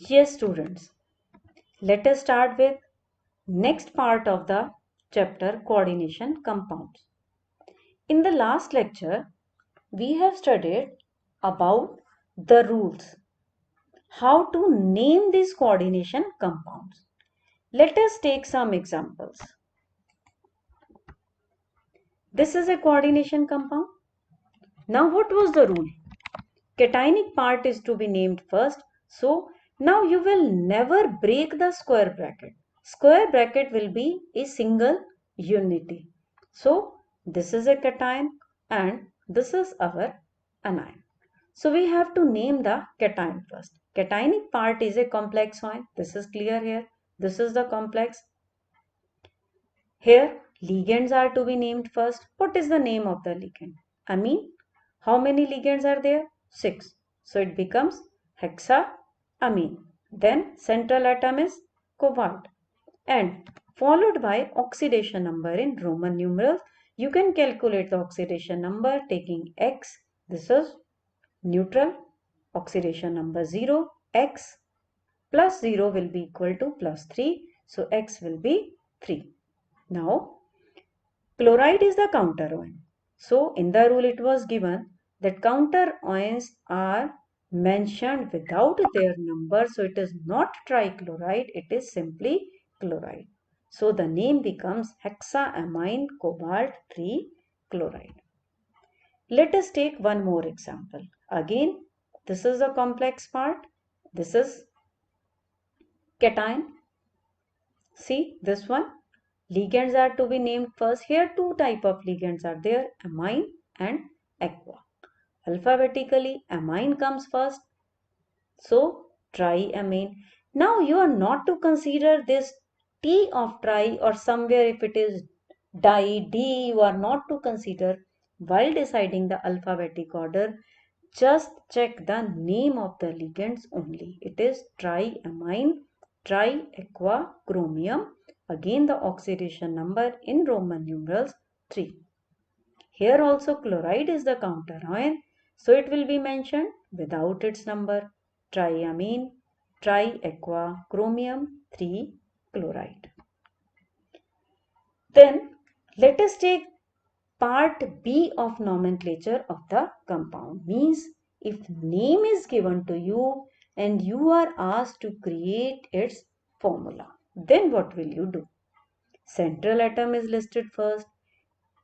Yes, students. Let us start with next part of the chapter coordination compounds. In the last lecture, we have studied about the rules, how to name these coordination compounds. Let us take some examples. This is a coordination compound. Now what was the rule? Cationic part is to be named first. So now you will never break the square bracket. Square bracket will be a single unity. So this is a cation and this is our anion. So we have to name the cation first. Cationic part is a complex ion. This is clear here. This is the complex. Here ligands are to be named first. What is the name of the ligand? Amine. How many ligands are there? 6. So it becomes hexaamine. Then central atom is cobalt and followed by oxidation number in Roman numerals. You can calculate the oxidation number taking X. This is neutral. Oxidation number 0. X plus 0 will be equal to plus 3. So X will be 3. Now chloride is the counter ion. So in the rule it was given that counter ions are mentioned without their number. So it is not trichloride, it is simply chloride. So the name becomes hexaamine cobalt 3 chloride. Let us take one more example. Again, this is the complex part. This is cation. See this one. Ligands are to be named first. Here two type of ligands are there, amine and aqua. Alphabetically, amine comes first. So, triamine. Now you are not to consider this T of tri or somewhere if it is di, D, you are not to consider while deciding the alphabetic order. Just check the name of the ligands only. It is triamine, triaqua, chromium. Again the oxidation number in Roman numerals 3. Here also chloride is the counter ion. So it will be mentioned without its number. Triamine, triaqua, chromium 3 chloride. Then let us take part B of nomenclature of the compound. Means if name is given to you and you are asked to create its formula, then what will you do? Central atom is listed first,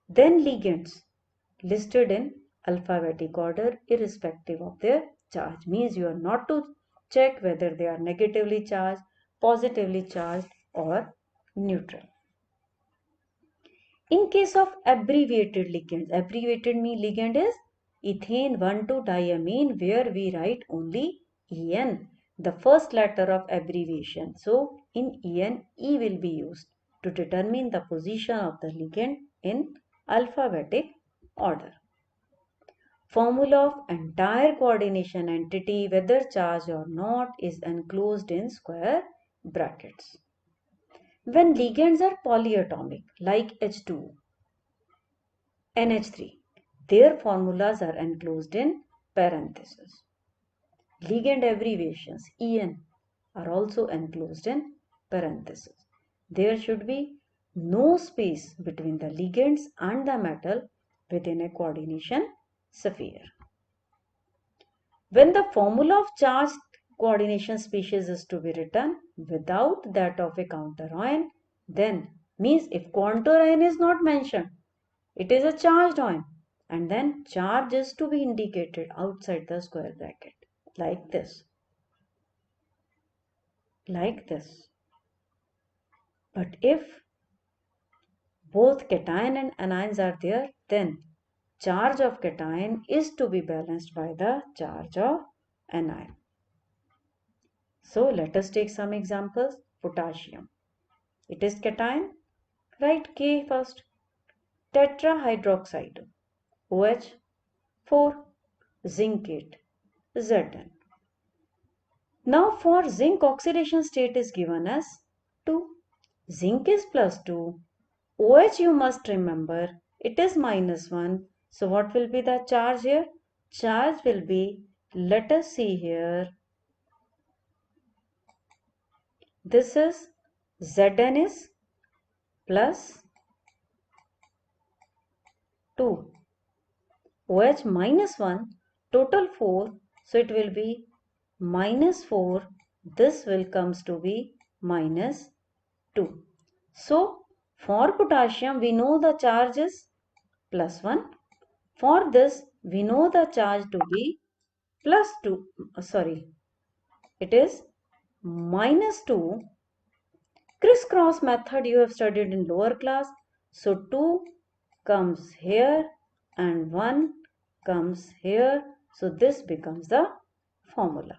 then ligands listed in alphabetic order irrespective of their charge. Means you are not to check whether they are negatively charged, positively charged or neutral. In case of abbreviated ligands, abbreviated mean ligand is ethane 1,2-diamine where we write only En, the first letter of abbreviation. So in En, E will be used to determine the position of the ligand in alphabetic order. Formula of entire coordination entity, whether charged or not, is enclosed in square brackets. When ligands are polyatomic like H2, NH3, their formulas are enclosed in parentheses. Ligand abbreviations En are also enclosed in parentheses. There should be no space between the ligands and the metal within a coordination sphere. When the formula of charged coordination species is to be written without that of a counter ion, then means if counter ion is not mentioned, it is a charged ion and then charge is to be indicated outside the square bracket like this. Like this. But if both cation and anions are there, then charge of cation is to be balanced by the charge of anion. So let us take some examples. Potassium. It is cation. Write K first. Tetrahydroxide. OH 4. Zincate. Zn. Now for zinc oxidation state is given as 2. Zinc is plus 2. OH you must remember it is minus 1. So what will be the charge here? Charge will be, let us see here, This is Zn is plus 2. OH minus 1, total 4. So it will be minus 4. This will comes to be minus 2. So for potassium we know the charge is plus 1. For this we know the charge to be plus 2. It is minus 2. Crisscross method you have studied in lower class. So 2 comes here and 1 comes here. So this becomes the formula.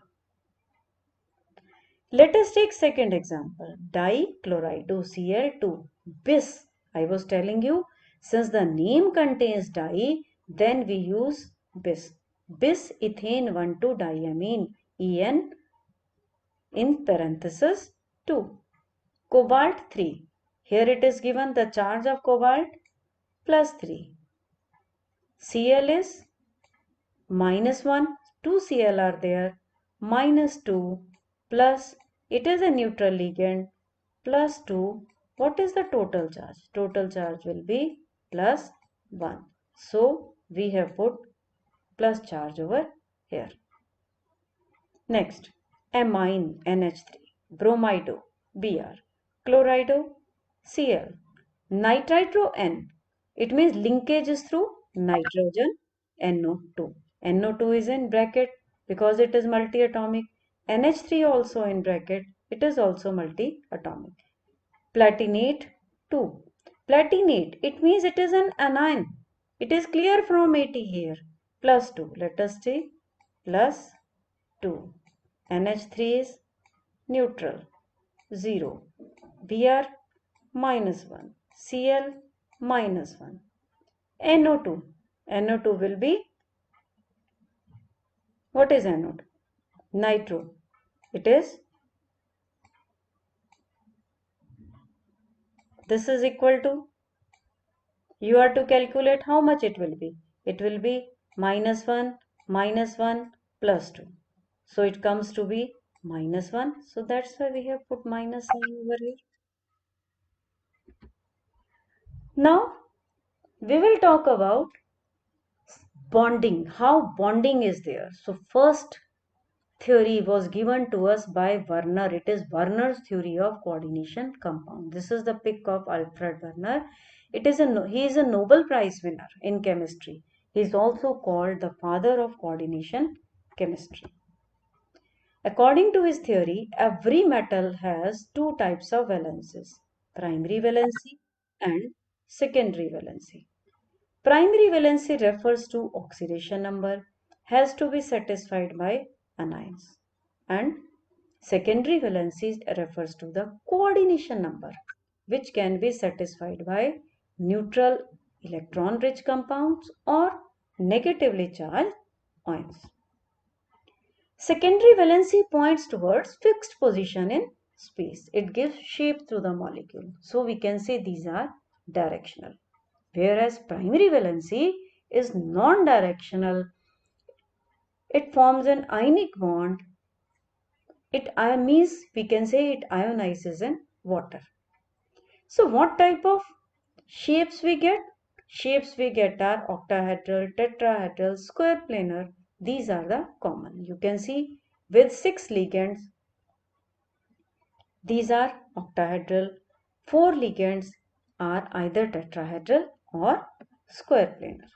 Let us take second example. Dichlorido-Cl2 bis. I was telling you, since the name contains di, then we use bis. Bis ethane 1,2-diamine, En in parenthesis 2. Cobalt 3. Here it is given the charge of cobalt plus 3. Cl is minus 1, 2 Cl are there, minus 2 plus, it is a neutral ligand, plus 2. What is the total charge? Total charge will be plus 1. So we have put plus charge over here. Next, amine NH3, bromido Br, chlorido Cl, nitrito N. It means linkage is through nitrogen NO2. NO2 is in bracket because it is multi-atomic. NH3 also in bracket. It is also multi-atomic. Platinate 2. Platinate, it means it is an anion. It is clear from 80 here. Plus 2. Let us see. Plus 2. NH3 is neutral. 0. Br minus 1. Cl minus 1. NO2. NO2 will be, what is NO2? Nitro. It is, this is equal to, you are to calculate how much it will be. It will be minus 1, plus 2. So it comes to be minus 1. So that's why we have put minus sign over here. Now we will talk about bonding, how bonding is there. So first theory was given to us by Werner. It is Werner's theory of coordination compound. This is the pick of Alfred Werner. He is a Nobel Prize winner in chemistry. He is also called the father of coordination chemistry. According to his theory, every metal has two types of valences, primary valency and secondary valency. Primary valency refers to oxidation number, has to be satisfied by anions, and secondary valency refers to the coordination number, which can be satisfied by neutral electron rich compounds or negatively charged ions. Secondary valency points towards fixed position in space. It gives shape to the molecule. So we can say these are directional. Whereas primary valency is non-directional. It forms an ionic bond. It means we can say it ionizes in water. So what type of shapes we get? Shapes we get are octahedral, tetrahedral, square planar. These are the common. You can see with 6 ligands. These are octahedral. 4 ligands are either tetrahedral or square planar.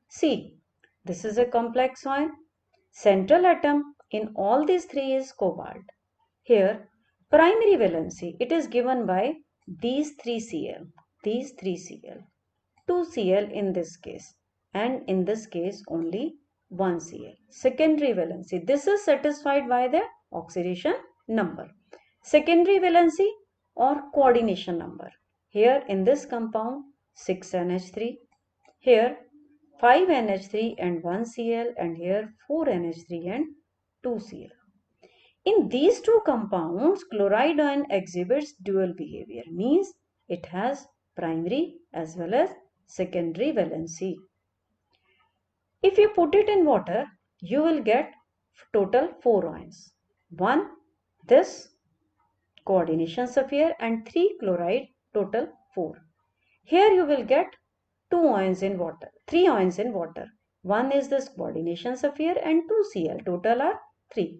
See, this is a complex ion. Central atom in all these three is cobalt. Here, primary valency, it is given by these 3 Cl, 2 Cl in this case, and in this case only 1 Cl. Secondary valency, this is satisfied by the oxidation number. Secondary valency or coordination number. Here in this compound 6NH3, here 5NH3 and 1 Cl, and here 4NH3 and 2 Cl. In these two compounds, chloride ion exhibits dual behavior, means it has primary as well as secondary valency. If you put it in water, you will get total 4 ions. One, this, coordination sphere and 3 chloride, total 4. Here you will get 2 ions in water, 3 ions in water. One is this coordination sphere and 2 Cl, total are 3.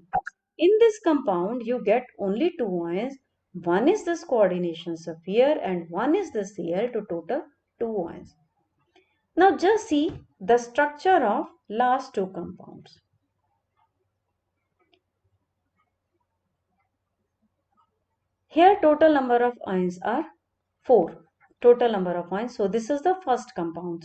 In this compound you get only 2 ions. One is this coordination sphere and one is the Cl, to total 2 ions. Now just see the structure of last two compounds. Here total number of ions are 4. Total number of ions. So this is the first compound.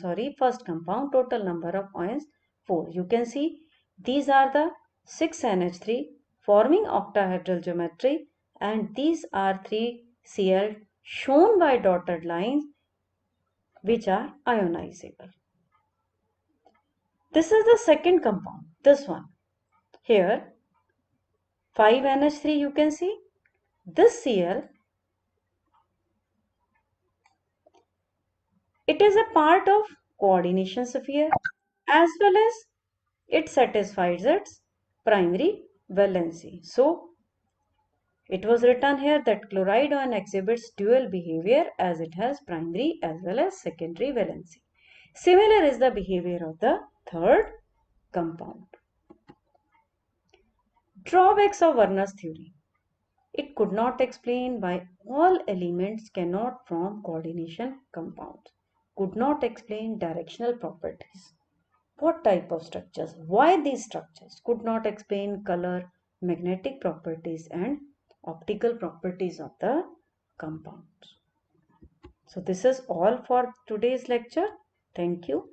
Total number of ions 4. You can see these are the 6NH3 forming octahedral geometry, and these are 3 Cl shown by dotted lines which are ionizable. This is the second compound, this one. Here 5NH3 you can see. This Cl, it is a part of coordination sphere as well as it satisfies its primary valency. So it was written here that chloride ion exhibits dual behavior as it has primary as well as secondary valency. Similar is the behavior of the third compound. Drawbacks of Werner's theory. It could not explain why all elements cannot form coordination compounds. Could not explain directional properties. What type of structures? Why these structures? Could not explain color, magnetic properties and optical properties of the compounds. So this is all for today's lecture. Thank you.